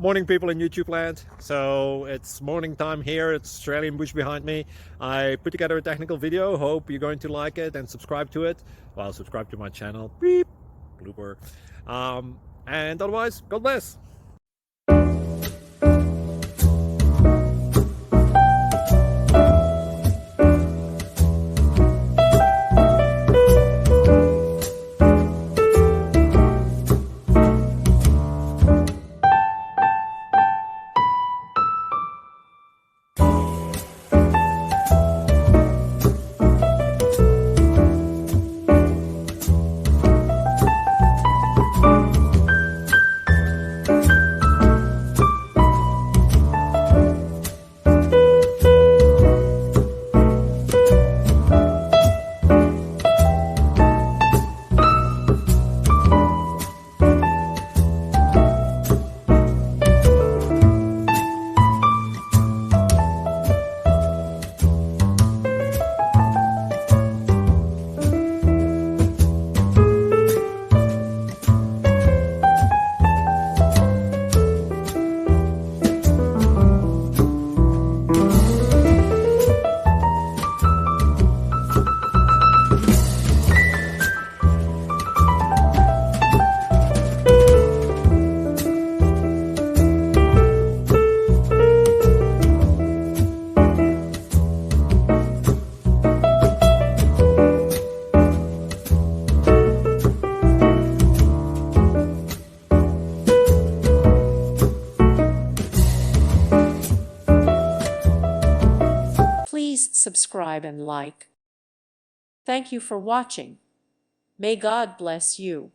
Morning, people in YouTube land. So it's morning time here. It's Australian bush behind me. I put together a technical video. Hope you're going to like it and subscribe to it. Well, subscribe to my channel. Beep. Blooper. And otherwise, God bless. Please subscribe and like. Thank you for watching. May God bless you.